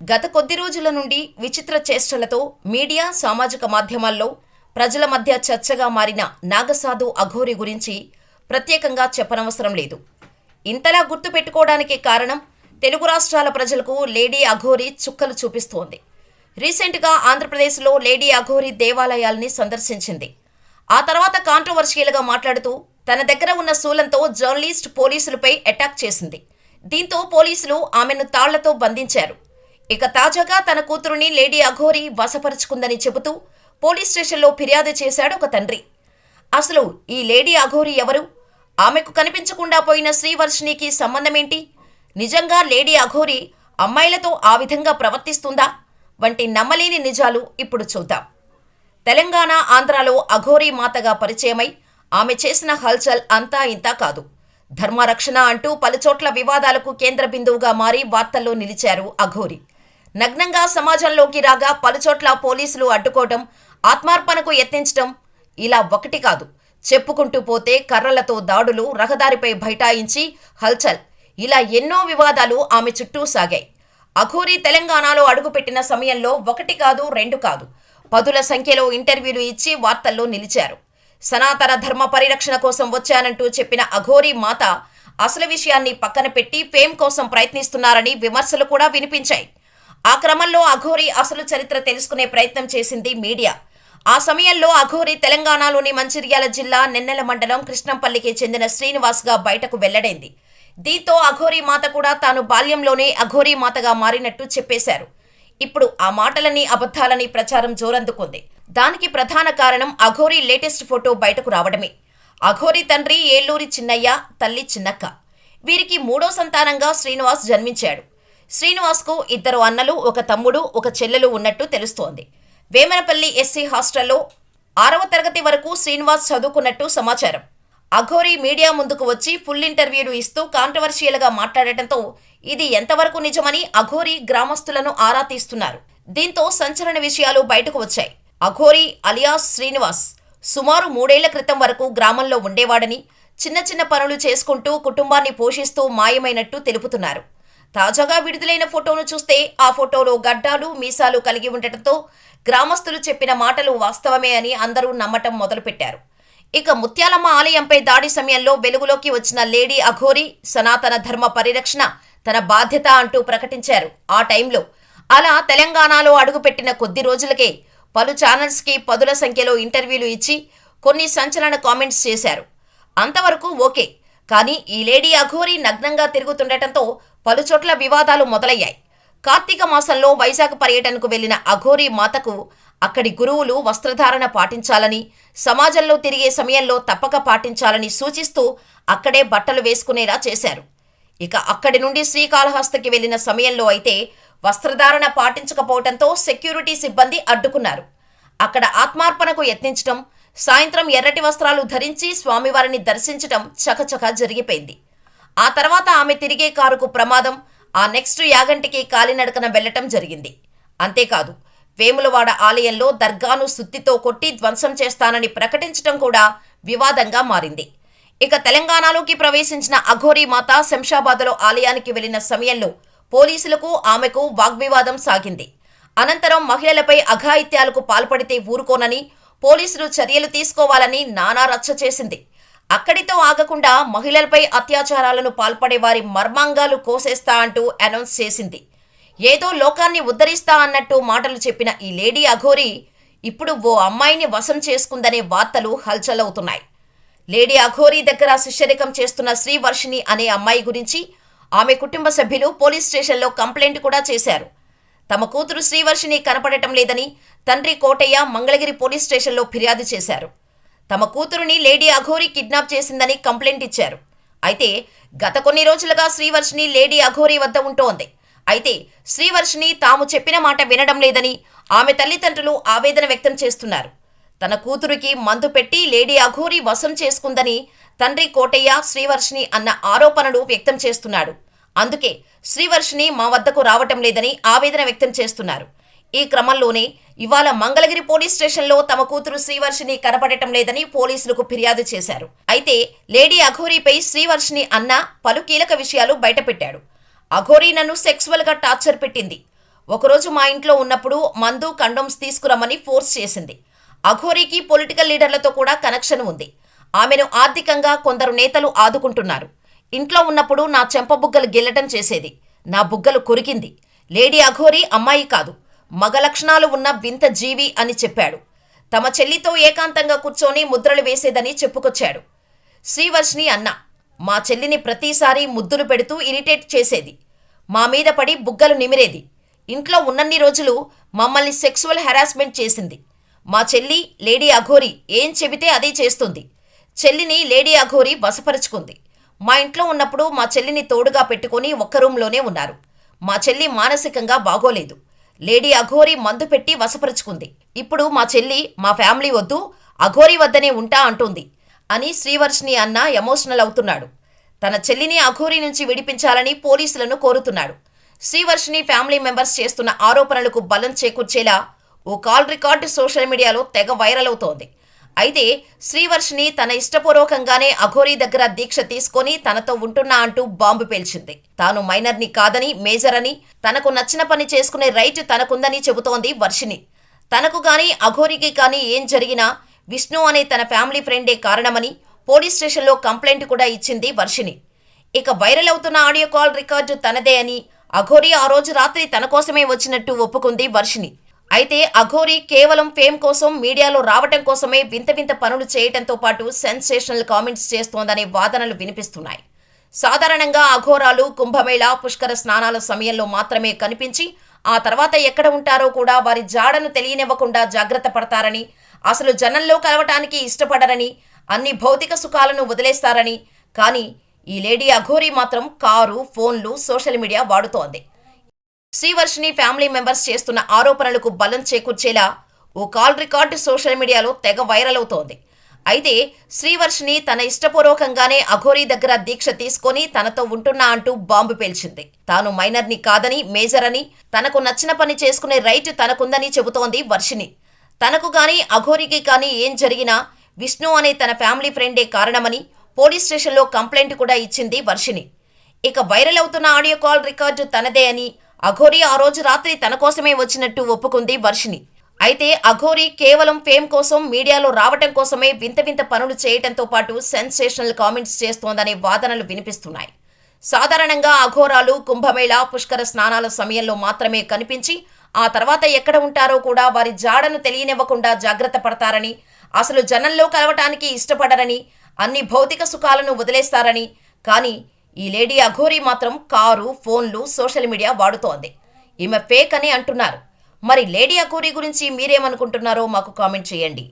గత కొద్ది రోజుల నుండి విచిత్ర చేష్టలతో మీడియా, సామాజిక మాధ్యమాల్లో ప్రజల మధ్య చర్చగా మారిన నాగసాధు అఘోరి గురించి ప్రత్యేకంగా చెప్పనవసరం లేదు. ఇంతలా గుర్తుపెట్టుకోవడానికి కారణం తెలుగు రాష్ట్రాల ప్రజలకు లేడీ అఘోరి చుక్కలు చూపిస్తోంది. రీసెంట్గా ఆంధ్రప్రదేశ్లో లేడీ అఘోరి దేవాలయాల్ని సందర్శించింది. ఆ తర్వాత కాంట్రవర్షియల్గా మాట్లాడుతూ తన దగ్గర ఉన్న శూలంతో జర్నలిస్ట్, పోలీసులపై అటాక్ చేసింది. దీంతో పోలీసులు ఆమెను తాళ్లతో బంధించారు. ఇక తాజాగా తన కూతురుని లేడీ అఘోరి వశపరుచుకుందని చెబుతూ పోలీస్ స్టేషన్లో ఫిర్యాదు చేశాడు ఒక తండ్రి. అసలు ఈ లేడీ అఘోరి ఎవరు? ఆమెకు కనిపించకుండా పోయిన శ్రీవర్షినికి సంబంధమేంటి? నిజంగా లేడీ అఘోరి అమ్మాయిలతో ఆ విధంగా ప్రవర్తిస్తుందా? వంటి నమ్మలేని నిజాలు ఇప్పుడు చూద్దాం. తెలంగాణ, ఆంధ్రాలో అఘోరి మాతగా పరిచయమై ఆమె చేసిన హల్చల్ అంతా ఇంతా కాదు. ధర్మరక్షణ అంటూ పలుచోట్ల వివాదాలకు కేంద్ర బిందువుగా మారి వార్తల్లో నిలిచారు అఘోరి. నగ్నంగా సమాజంలోకి రాగా పలుచోట్ల పోలీసులు అడ్డుకోవటం, ఆత్మార్పణకు యత్నించటం, ఇలా ఒకటి కాదు, చెప్పుకుంటూ పోతే కర్రలతో దాడులు, రహదారిపై బైఠాయించి హల్చల్, ఇలా ఎన్నో వివాదాలు ఆమె చుట్టూ సాగాయి. అఘోరి తెలంగాణలో అడుగుపెట్టిన సమయంలో ఒకటి కాదు, రెండు కాదు, పదుల సంఖ్యలో ఇంటర్వ్యూలు ఇచ్చి వార్తల్లో నిలిచారు. సనాతన ధర్మ పరిరక్షణ కోసం వచ్చానంటూ చెప్పిన అఘోరి మాత అసలు విషయాన్ని పక్కన పెట్టి ఫేమ్ కోసం ప్రయత్నిస్తున్నారని విమర్శలు కూడా వినిపించాయి. ఆ క్రమంలో అఘోరి అసలు చరిత్ర తెలుసుకునే ప్రయత్నం చేసింది మీడియా. ఆ సమయంలో అఘోరి తెలంగాణలోని మంచిర్యాల జిల్లా నెన్నెల మండలం కృష్ణంపల్లికి చెందిన శ్రీనివాస్గా బయటకు వెల్లడైంది. దీంతో అఘోరి మాత కూడా తాను బాల్యంలోనే అఘోరి మాతగా మారినట్టు చెప్పేశారు. ఇప్పుడు ఆ మాటలని అబద్ధాలని ప్రచారం జోరందుకుంది. దానికి ప్రధాన కారణం అఘోరి లేటెస్ట్ ఫోటో బయటకు రావడమే. అఘోరి తండ్రి ఏలూరి చిన్నయ్య, తల్లి చిన్నక్క. వీరికి మూడో సంతానంగా శ్రీనివాస్ జన్మించాడు. శ్రీనివాస్కు ఇద్దరు అన్నలు, ఒక తమ్ముడు, ఒక చెల్లెలు ఉన్నట్టు తెలుస్తోంది. వేమనపల్లి ఎస్సీ హాస్టల్లో 6వ తరగతి వరకు శ్రీనివాస్ చదువుకున్నట్టు సమాచారం. అఘోరి మీడియా ముందుకు వచ్చి ఫుల్ ఇంటర్వ్యూలు ఇస్తూ కాంట్రవర్షియల్గా మాట్లాడటంతో ఇది ఎంతవరకు నిజమని అఘోరి గ్రామస్తులను ఆరా తీస్తున్నారు. దీంతో సంచలన విషయాలు బయటకు వచ్చాయి. అఘోరి అలియాస్ శ్రీనివాస్ సుమారు 3 ఏళ్ల క్రితం వరకు గ్రామంలో ఉండేవాడని, చిన్న చిన్న పనులు చేసుకుంటూ కుటుంబాన్ని పోషిస్తూ మాయమైనట్టు తెలుపుతున్నారు. తాజాగా విడుదలైన ఫోటోను చూస్తే ఆ ఫోటోలో గడ్డాలు, మీసాలు కలిగి ఉండటంతో గ్రామస్తులు చెప్పిన మాటలు వాస్తవమే అని అందరూ నమ్మటం మొదలుపెట్టారు. ఇక ముత్యాలమ్మ ఆలయంపై దాడి సమయంలో వెలుగులోకి వచ్చిన లేడీ అఘోరి సనాతన ధర్మ పరిరక్షణ తన బాధ్యత అంటూ ప్రకటించారు. ఆ టైంలో అలా తెలంగాణలో అడుగుపెట్టిన కొద్ది రోజులకే పలు ఛానల్స్కి పదుల సంఖ్యలో ఇంటర్వ్యూలు ఇచ్చి కొన్ని సంచలన కామెంట్స్ చేశారు. అంతవరకు ఓకే, కానీ ఈ లేడీ అఘోరి నగ్నంగా తిరుగుతుండటంతో పలుచోట్ల వివాదాలు మొదలయ్యాయి. కార్తీక మాసంలో వైజాగ్ పర్యటనకు వెళ్లిన అఘోరి మాతకు అక్కడి గురువులు వస్త్రధారణ పాటించాలని, సమాజంలో తిరిగే సమయంలో తప్పక పాటించాలని సూచిస్తూ అక్కడే బట్టలు వేసుకునేలా చేశారు. ఇక అక్కడి నుండి శ్రీకాళహస్తికి వెళ్లిన సమయంలో అయితే వస్త్రధారణ పాటించకపోవడంతో సెక్యూరిటీ సిబ్బంది అడ్డుకున్నారు. అక్కడ ఆత్మార్పణకు యత్నించడం, సాయంత్రం ఎర్రటి వస్త్రాలు ధరించి స్వామివారిని దర్శించడం చకచకా జరిగిపోయింది. ఆ తర్వాత ఆమె తిరిగే కారుకు ప్రమాదం, ఆ నెక్స్ట్ యాగంటికి కాలినడకన వెళ్లటం జరిగింది. అంతేకాదు, వేములవాడ ఆలయంలో దర్గాను సుత్తితో కొట్టి ధ్వంసం చేస్తానని ప్రకటించడం కూడా వివాదంగా మారింది. ఇక తెలంగాణలోకి ప్రవేశించిన అఘోరి మాత శంషాబాద్లో ఆలయానికి వెళ్లిన సమయంలో పోలీసులకు ఆమెకు వాగ్వివాదం సాగింది. అనంతరం మహిళలపై అఘాయిత్యాలకు పాల్పడితే ఊరుకోనని, పోలీసులు చర్యలు తీసుకోవాలని నానా రచ్చ చేసింది. అక్కడితో ఆగకుండా మహిళలపై అత్యాచారాలను పాల్పడే వారి మర్మాంగాలు కోసేస్తా అంటూ అనౌన్స్ చేసింది. ఏదో లోకాన్ని ఉద్ధరిస్తా అన్నట్టు మాటలు చెప్పిన ఈ లేడీ అఘోరి ఇప్పుడు ఓ అమ్మాయిని వశం చేసుకుందనే వార్తలు హల్చల్ అవుతున్నాయి. లేడీ అఘోరి దగ్గర శిష్యరికం చేస్తున్న శ్రీవర్షిని అనే అమ్మాయి గురించి ఆమె కుటుంబ సభ్యులు పోలీస్ స్టేషన్లో కంప్లైంట్ కూడా చేశారు. తమ కూతురు శ్రీవర్షిని కనపడటం లేదని తండ్రి కోటయ్య మంగళగిరి పోలీస్ స్టేషన్లో ఫిర్యాదు చేశారు. తమ కూతురుని లేడీ అఘోరి కిడ్నాప్ చేసిందని కంప్లైంట్ ఇచ్చారు. అయితే గత కొన్ని రోజులుగా శ్రీవర్షిని లేడీ అఘోరి వద్ద ఉంటోంది. అయితే శ్రీవర్షిని తాము చెప్పిన మాట వినడం లేదని ఆమె తల్లిదండ్రులు ఆవేదన వ్యక్తం చేస్తున్నారు. తన కూతురికి మందు పెట్టి లేడీ అఘోరి వశం చేసుకుందని తండ్రి కోటయ్య శ్రీవర్షిని అన్న ఆరోపణలు వ్యక్తం చేస్తున్నాడు. అందుకే శ్రీవర్షిని మా వద్దకు రావటం లేదని ఆవేదన వ్యక్తం చేస్తున్నారు. ఈ క్రమంలోనే ఇవాళ మంగళగిరి పోలీస్ స్టేషన్లో తమ కూతురు శ్రీవర్షిని కనపడటం లేదని పోలీసులకు ఫిర్యాదు చేశారు. అయితే లేడీ అఘోరిపై శ్రీవర్షిని అన్న పలు కీలక విషయాలు బయటపెట్టాడు. అఘోరి నన్ను సెక్సువల్గా టార్చర్ పెట్టింది. ఒకరోజు మా ఇంట్లో ఉన్నప్పుడు మందు కండోమ్స్ తీసుకురమ్మని ఫోర్స్ చేసింది. అఘోరీకి పొలిటికల్ లీడర్లతో కూడా కనెక్షన్ ఉంది. ఆమెను ఆర్థికంగా కొందరు నేతలు ఆదుకుంటున్నారు. ఇంట్లో ఉన్నప్పుడు నా చెంపబుగ్గలు గిల్లటం చేసేది. నా బుగ్గలు కొరికింది. లేడీ అఘోరీ అమ్మాయి కాదు, మగ లక్షణాలు ఉన్న వింత జీవి అని చెప్పాడు. తమ చెల్లితో ఏకాంతంగా కూర్చొని ముద్రలు వేసేదని చెప్పుకొచ్చాడు. శ్రీవర్షిని అన్న మా చెల్లిని ప్రతిసారి ముద్దులు పెడుతూ ఇరిటేట్ చేసేది. మా మీద పడి బుగ్గలు నిమిరేది. ఇంట్లో ఉన్నన్ని రోజులు మమ్మల్ని సెక్సువల్ హెరాస్మెంట్ చేసింది. మా చెల్లి లేడీ అఘోరీ ఏం చెబితే అదే చేస్తుంది. చెల్లిని లేడీ అఘోరీ వశపరుచుకుంది. మా ఇంట్లో ఉన్నప్పుడు మా చెల్లిని తోడుగా పెట్టుకుని ఒక్క రూంలోనే ఉన్నారు. మా చెల్లి మానసికంగా బాగోలేదు. లేడీ అఘోరీ మందు పెట్టి వశపరుచుకుంది. ఇప్పుడు మా చెల్లి మా ఫ్యామిలీ వద్దు, అఘోరీ వద్దనే ఉంటా అంటుంది అని శ్రీవర్షిని అన్న ఎమోషనల్ అవుతున్నాడు. తన చెల్లిని అఘోరీ నుంచి విడిపించాలని పోలీసులను కోరుతున్నాడు. శ్రీవర్షిని ఫ్యామిలీ మెంబర్స్ చేస్తున్న ఆరోపణలకు బలం చేకూర్చేలా ఓ కాల్ రికార్డు సోషల్ మీడియాలో తెగ వైరల్ అవుతోంది. అయితే శ్రీవర్షిని తన ఇష్టపూర్వకంగానే అఘోరీ దగ్గర దీక్ష తీసుకొని తనతో ఉంటున్నా అంటూ బాంబు పేల్చింది. తాను మైనర్ని కాదని, మేజర్ అని, తనకు నచ్చిన పని చేసుకునే రైట్ తనకుందని చెబుతోంది వర్షిని. తనకు గాని అఘోరీకి కానీ ఏం జరిగినా విష్ణు అనే తన ఫ్యామిలీ ఫ్రెండే కారణమని పోలీస్ స్టేషన్లో కంప్లైంట్ కూడా ఇచ్చింది వర్షిని. ఇక వైరల్ అవుతున్న ఆడియో కాల్ రికార్డు తనదే అని, అఘోరీ ఆ రోజు రాత్రి తన కోసమే వచ్చినట్టు ఒప్పుకుంది వర్షిని. అయితే అఘోరీ కేవలం ఫేమ్ కోసం మీడియాలో రావటం కోసమే వింత వింత పనులు చేయటంతో పాటు సెన్సేషనల్ కామెంట్స్ చేస్తోందనే వాదనలు వినిపిస్తున్నాయి. సాధారణంగా అఘోరాలు కుంభమేళా, పుష్కర స్నానాల సమయంలో మాత్రమే కనిపించి ఆ తర్వాత ఎక్కడ ఉంటారో కూడా వారి జాడను తెలియనివ్వకుండా జాగ్రత్త పడతారని, అసలు జనంలో కలవటానికి ఇష్టపడరని, అన్ని భౌతిక సుఖాలను వదిలేస్తారని. కానీ ఈ లేడీ అఘోరీ మాత్రం కారు, ఫోన్లు, సోషల్ మీడియా వాడుతోంది. శ్రీవర్షిని ఫ్యామిలీ మెంబర్స్ చేస్తున్న ఆరోపణలకు బలం చేకూర్చేలా ఓ కాల్ రికార్డు సోషల్ మీడియాలో తెగ వైరల్ అవుతోంది. అయితే శ్రీవర్షిని తన ఇష్టపూర్వకంగానే అఘోరీ దగ్గర దీక్ష తీసుకొని తనతో ఉంటున్నా అంటూ బాంబు పేల్చింది. తాను మైనర్ని కాదని, మేజర్ అని, తనకు నచ్చిన పని చేసుకునే రైట్ తనకుందని చెబుతోంది వర్షిని. తనకు గాని అఘోరీకి కానీ ఏం జరిగినా విష్ణు అనే తన ఫ్యామిలీ ఫ్రెండే కారణమని పోలీస్ స్టేషన్లో కంప్లైంట్ కూడా ఇచ్చింది వర్షిని. ఇక వైరల్ అవుతున్న ఆడియో కాల్ రికార్డు తనదే అని, అఘోరీ ఆ రోజు రాత్రి తన కోసమే వచ్చినట్టు ఒప్పుకుంది వర్షిని. అయితే అఘోరీ కేవలం ఫేమ్ కోసం మీడియాలో రావటం కోసమే వింత వింత పనులు చేయటంతో పాటు సెన్సేషనల్ కామెంట్స్ చేస్తోందనే వాదనలు వినిపిస్తున్నాయి. సాధారణంగా అఘోరాలు కుంభమేళా, పుష్కర స్నానాల సమయంలో మాత్రమే కనిపించి ఆ తర్వాత ఎక్కడ ఉంటారో కూడా వారి జాడను తెలియనివ్వకుండా జాగ్రత్త పడతారని, అసలు జనంలో కలవటానికి ఇష్టపడరని, అన్ని భౌతిక సుఖాలను వదిలేస్తారని. కానీ ఈ లేడీ అఘోరీ మాత్రం కారు, ఫోన్లు, సోషల్ మీడియా వాడుతోంది. ఈమె ఫేక్ అని అంటున్నారు. మరి లేడీ అఘోరీ గురించి మీరేమనుకుంటున్నారో మాకు కామెంట్ చేయండి.